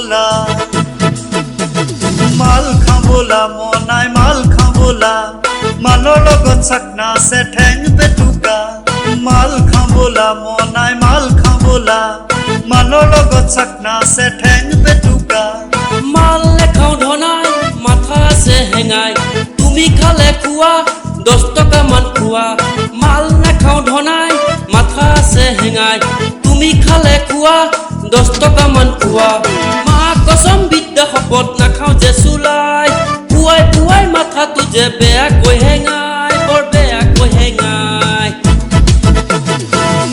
বোলা মাল খাওঁ বোলা মনাই মাল খাওঁ বোলা মালৰ লগত চাকনা আছে ঠেং পেটুকা মাল খাওঁ বোলা মনাই মাল খাওঁ বোলা মালৰ লগত চাকনা আছে ঠেং পেটুকা মাল নেখাওঁ ধনাই মাথা আছে হেঙাই তুমি খালে খোৱা 10 টকা মান খোৱা মাল নেখাওঁ ধনাই মাথা আছে হেঙাই তুমি খালে খোৱা 10 টকা মান খোৱা মা কসম বিদ্যা শপত নাখাওঁ যে চুলাই পুৱাই পুৱাই মাথাটো যে বেয়াকৈ হেঙাই বৰ বেয়াকৈ হেঙাই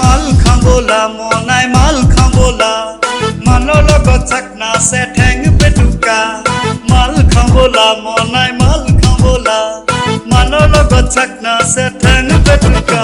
মাল খাওঁ বোলা মনাই মাল খাওঁ বোলা মালৰ লগত চাকনা আছে ঠেং পেটুকা মাল খাওঁ বোলা মনাই মাল খাওঁ বোলা মালৰ লগত চাকনা আছে ঠেং পেটুকা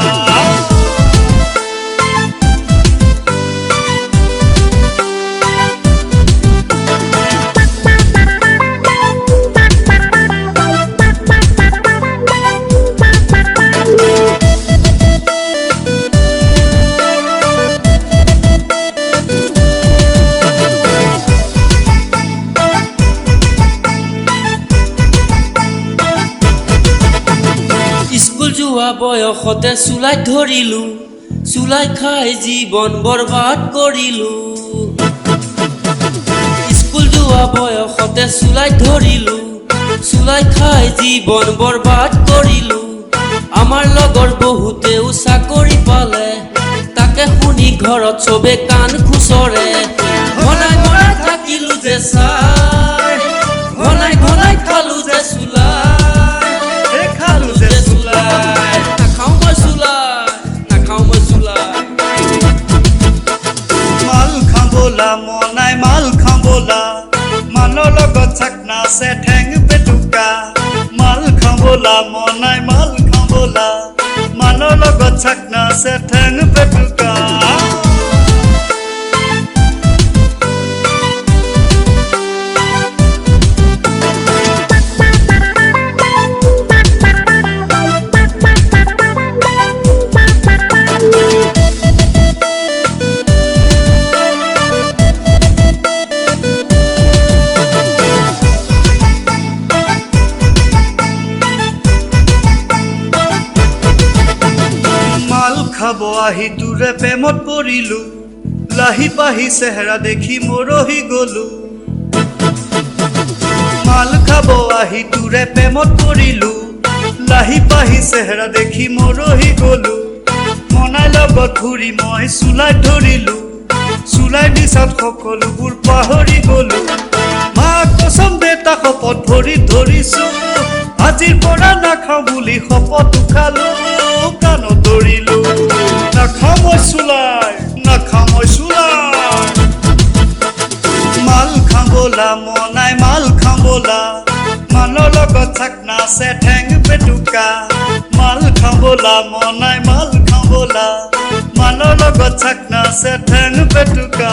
যোৱা বয়সতে চুলাই ধৰিলো চুলাই খাই জীৱন বৰবাদ কৰিলো স্কুল যোৱা বয়সতে চুলাই ধৰিলো চুলাই খাই জীৱন বৰবাদ কৰিলো আমাৰ লগৰ বহুতেও চাকৰি পালে তাকে শুনি ঘৰত চবে কাণ খুচৰে ঘনাই ঘনাই থাকিলো যে চাই ঘনাই ঘনাই খালো যে চুলাই মনাই মাল খাওঁ বোলা মালৰ লগত চাকনা আছে ঠেং পেটুকা মাল খাওঁ বোলা মনাই মাল খাওঁ বোলা মালৰ লগত চাকনা আছে ঠেং পেটুকা খাব আহি তোৰে প্ৰেমত পৰিলো লাহি পাহি চেহেৰা দেখি মৰহি গলো মাল খাব আহি তোৰে প্ৰেমত পৰিলো লাহি পাহি চেহেৰা দেখি মৰহি গলো মনাই লগত ঘূৰি মই চুলাই ধৰিলো চুলাই দিছত সকলোবোৰ পাহৰি গলো মা কসম দেতা শপত ভৰিত ধৰিছো আজিৰ পৰা নাখাওঁ বুলি শপত উঠালো কাণত ধৰিলো নাখাওঁ মই চুলাই মাল খাওঁ বোলা মনাই মাল খাওঁ বোলা মালৰ লগত চাকনা আছে ঠেং পেটুকা মাল খাওঁ বোলা মনাই মাল খাওঁ বোলা মালৰ লগত চাকনা আছে ঠেং পেটুকা